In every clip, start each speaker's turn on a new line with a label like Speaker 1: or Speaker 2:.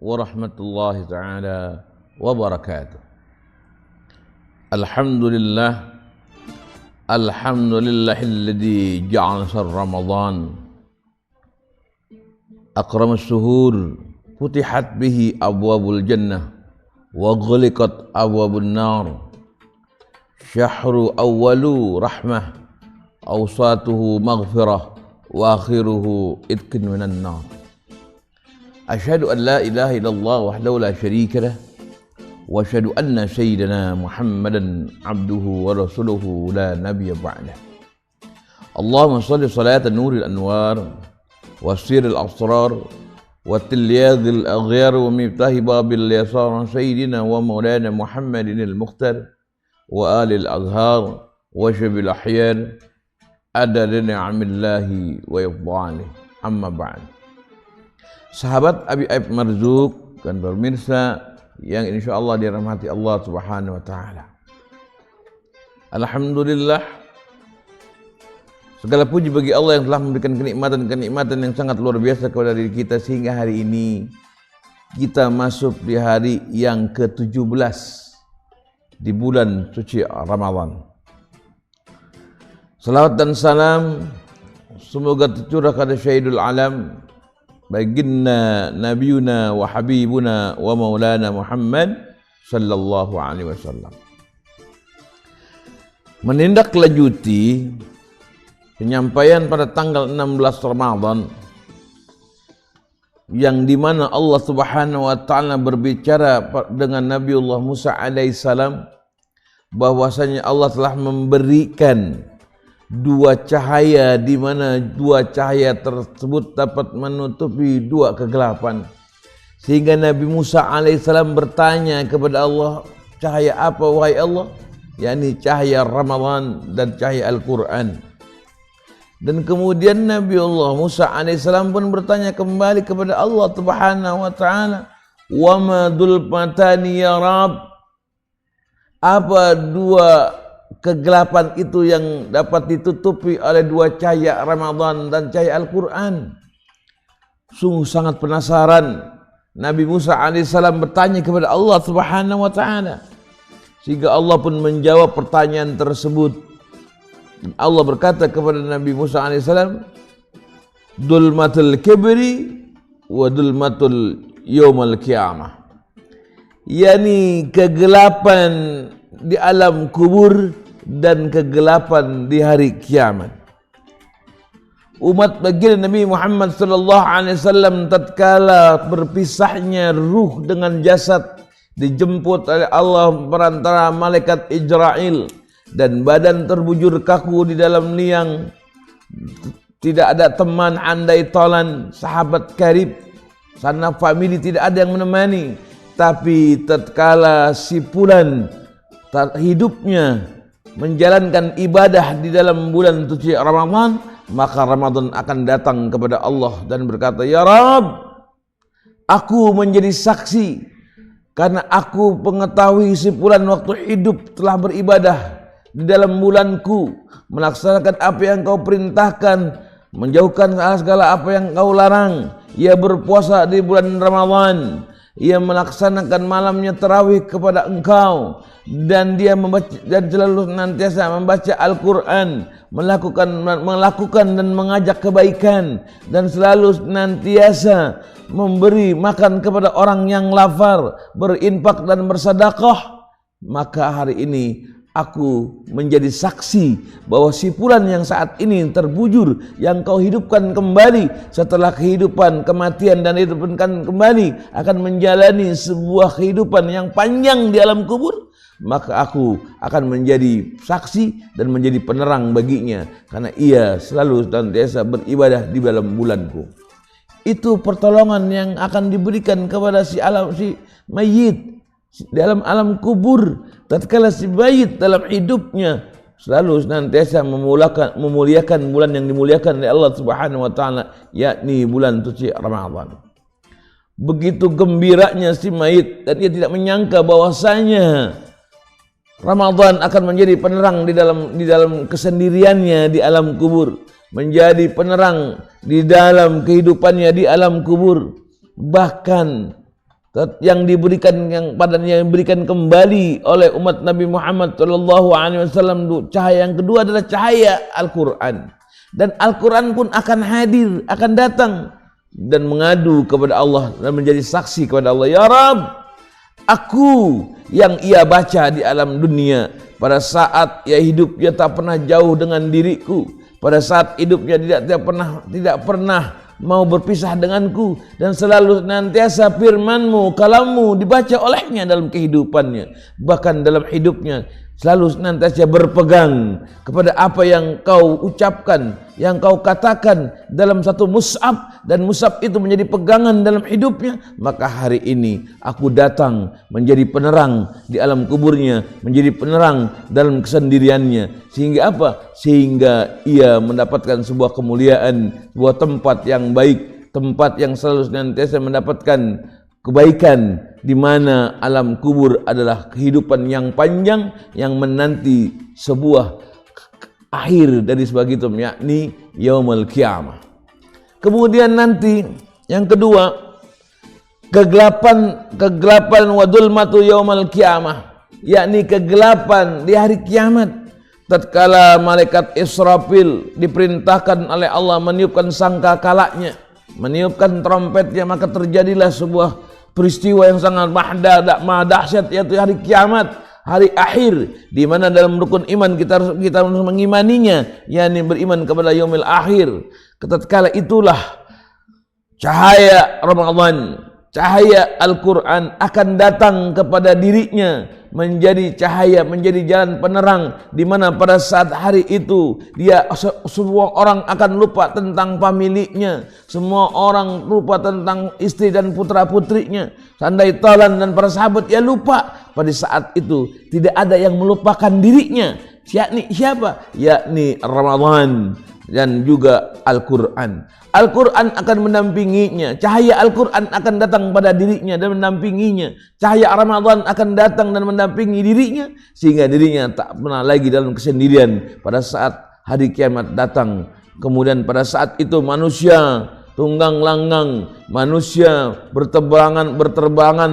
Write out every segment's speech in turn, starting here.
Speaker 1: warahmatullahi taala wabarakatuh. Alhamdulillahilladzi ja'ala shahr Ramadan akramus syuhur, futihat bihi abwabul jannah wa ghaliqat abwabun nar. Syahru awwalu rahmah, awsatuhu maghfirah, wa akhiruhu idkin minan nar. Asyhadu an la ilaha illallah wahdahu la syarika lah wa asyhadu anna sayyidina Muhammadan abduhu wa rasuluhu la nabiyya ba'dah. Allahumma shalli salatan nuril anwar wa sirril asrar wa tilyadil aghyar wa miftahi babil yasar sayyidina wa maulana Muhammadinil mukhtar wa alil azhar wa syabil ahyar adada ni'amillahi wa yafdhalih. Amma ba'd. Sahabat Abi Aib Marzuk dan pemirsa yang insyaallah dirahmati Allah Subhanahu wa taala. Alhamdulillah, segala puji bagi Allah yang telah memberikan kenikmatan yang sangat luar biasa kepada diri kita sehingga hari ini kita masuk di hari yang ke-17 di bulan suci Ramadan. Salawat dan salam semoga tercurah kepada Syahidul Alam, baginda nabiyuna wa habibuna wa maulana Muhammad sallallahu alaihi wasallam. Menindaklanjuti penyampaian pada tanggal 16 Ramadan yang dimana Allah Subhanahu wa taala berbicara dengan Nabiullah Musa alaihissalam bahwasanya Allah telah memberikan dua cahaya, di mana dua cahaya tersebut dapat menutupi dua kegelapan, sehingga Nabi Musa alaihissalam bertanya kepada Allah, cahaya apa wahai Allah? yakni cahaya Ramadan dan cahaya Al-Quran. Dan kemudian Nabi Allah Musa alaihissalam pun bertanya kembali kepada Allah Subhanahu wa taala, wa ma dzulmatani ya Rabb, apa dua kegelapan itu yang dapat ditutupi oleh dua cahaya Ramadan dan cahaya Al-Quran? Sungguh sangat penasaran Nabi Musa alaihissalam bertanya kepada Allah Subhanahu wa taala, sehingga Allah pun menjawab pertanyaan tersebut. Allah berkata kepada Nabi Musa alaihissalam, dulmatul kibri wa dulmatul yaumal qiyamah, yakni kegelapan di alam kubur dan kegelapan di hari kiamat. Umat baginda Nabi Muhammad sallallahu alaihi wasallam tatkala berpisahnya ruh dengan jasad dijemput oleh Allah perantara malaikat Israil dan badan terbujur kaku di dalam liang, tidak ada teman andai tolan, sahabat karib, sanak famili tidak ada yang menemani. Tapi tatkala si fulan hidupnya menjalankan ibadah di dalam bulan suci Ramadan, maka Ramadan akan datang kepada Allah dan berkata, ya Rabb, aku menjadi saksi karena aku mengetahui si fulan waktu hidup telah beribadah di dalam bulanku, melaksanakan apa yang kau perintahkan, menjauhkan segala apa yang kau larang. Ia berpuasa di bulan Ramadan, ia melaksanakan malamnya tarawih kepada engkau, dan dia membaca dan selalu senantiasa membaca Al-Quran, melakukan dan mengajak kebaikan, dan selalu senantiasa memberi makan kepada orang yang lapar, berinfak dan bersedekah. Maka hari ini aku menjadi saksi bahwa si fulan yang saat ini terbujur, yang kau hidupkan kembali setelah kehidupan, kematian dan hidupkan kembali, akan menjalani sebuah kehidupan yang panjang di alam kubur, maka aku akan menjadi saksi dan menjadi penerang baginya karena ia selalu senantiasa beribadah di dalam bulanku. Itu pertolongan yang akan diberikan kepada si mayit dalam alam kubur tatkala si mayit dalam hidupnya selalu senantiasa memuliakan bulan yang dimuliakan oleh Allah Subhanahu wa taala, yakni bulan suci Ramadan. Begitu gembiranya si mayit, dan dia tidak menyangka bahwasanya Ramadan akan menjadi penerang di dalam kesendiriannya di alam kubur, menjadi penerang di dalam kehidupannya di alam kubur. Bahkan yang diberikan kembali oleh umat Nabi Muhammad sallallahu alaihi wasallam. Cahaya yang kedua adalah cahaya Al-Qur'an. Dan Al-Qur'an pun akan hadir, akan datang dan mengadu kepada Allah dan menjadi saksi kepada Allah. Ya Rabb, aku yang ia baca di alam dunia pada saat ia hidup, ia tak pernah jauh dengan diriku. Pada saat hidupnya tidak pernah mau berpisah denganku, dan selalu senantiasa firman-Mu, kalammu dibaca olehnya dalam kehidupannya, bahkan dalam hidupnya selalu senantiasa berpegang kepada apa yang Kau ucapkan, yang Kau katakan dalam satu mushaf, dan mushaf itu menjadi pegangan dalam hidupnya. Maka hari ini aku datang menjadi penerang di alam kuburnya, menjadi penerang dalam kesendiriannya. Sehingga apa? Sehingga ia mendapatkan sebuah kemuliaan, sebuah tempat yang baik, tempat yang selalu senantiasa mendapatkan kebaikan, di mana alam kubur adalah kehidupan yang panjang yang menanti sebuah akhir dari sebagai itu, yakni yaumul qiyamah. Kemudian nanti yang kedua, kegelapan wa dzulmatu yaumul qiyamah, yakni kegelapan di hari kiamat. Tatkala malaikat Israfil diperintahkan oleh Allah meniupkan sangkakalanya, meniupkan trompetnya, maka terjadilah sebuah peristiwa yang sangat dahsyat, yaitu hari kiamat, hari akhir, di mana dalam rukun iman kita harus mengimaninya, yakni beriman kepada yaumil akhir. Tatkala itulah cahaya Ramadan, cahaya Al-Quran akan datang kepada dirinya, menjadi cahaya, menjadi jalan penerang, di mana pada saat hari itu semua orang akan lupa tentang pemiliknya, semua orang lupa tentang istri dan putra putrinya, sandai talan dan para sahabat ya lupa. Pada saat itu tidak ada yang melupakan dirinya, yakni siapa? Yakni Ramadan dan juga Al-Quran. Al-Quran akan mendampinginya, cahaya Al-Quran akan datang pada dirinya dan mendampinginya, cahaya Ramadan akan datang dan mendampingi dirinya, sehingga dirinya tak pernah lagi dalam kesendirian pada saat hari kiamat datang. Kemudian pada saat itu manusia tunggang langgang, manusia berterbangan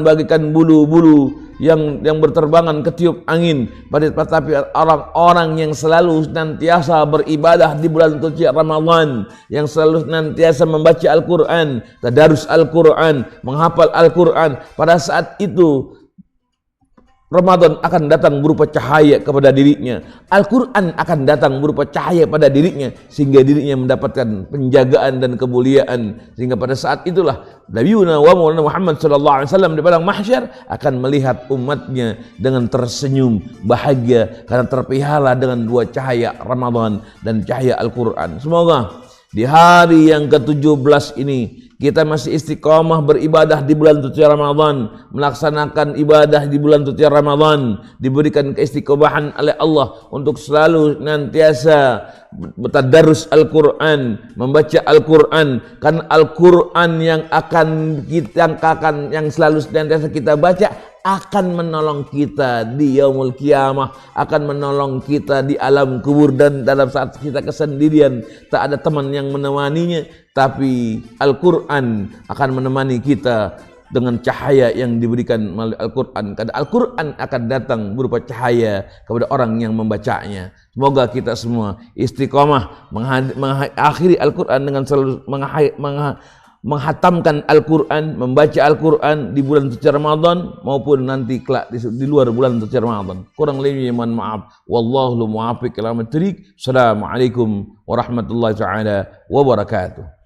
Speaker 1: bagaikan bulu-bulu yang berterbangan ketiup angin. Tetapi orang-orang yang selalu senantiasa beribadah di bulan suci Ramadan, yang selalu senantiasa membaca Al-Quran, tadarus Al-Quran, menghafal Al-Quran, pada saat itu Ramadan akan datang berupa cahaya kepada dirinya, Al-Quran akan datang berupa cahaya pada dirinya, sehingga dirinya mendapatkan penjagaan dan kemuliaan. Sehingga pada saat itulah Nabiuna wa Maulana Muhammad sallallahu alaihi wasallam di padang mahsyar akan melihat umatnya dengan tersenyum bahagia karena terpihara dengan dua cahaya Ramadan dan cahaya Al-Quran. Semoga di hari yang ke-17 ini kita masih istiqamah beribadah di bulan suci Ramadan, melaksanakan ibadah di bulan suci Ramadan, diberikan keistiqomahan oleh Allah untuk selalu nantiasa bertadarus Al-Quran, membaca Al-Quran. Kan Al-Quran yang selalu nantiasa kita baca akan menolong kita di yaumul qiyamah, akan menolong kita di alam kubur, dan dalam saat kita kesendirian tak ada teman yang menemaninya, tapi Al-Quran akan menemani kita dengan cahaya yang diberikan melalui Al-Quran. Karena Al-Quran akan datang berupa cahaya kepada orang yang membacanya. Semoga kita semua istiqomah mengakhiri Al-Quran dengan selalu menghatamkan Al-Quran, membaca Al-Quran di bulan suci Ramadan maupun nanti kelak di luar bulan suci Ramadan. Kurang lebihnya mohon maaf. Wallahu muwaffiq ila aqwamit thoriq. Assalamualaikum warahmatullahi taala wabarakatuh.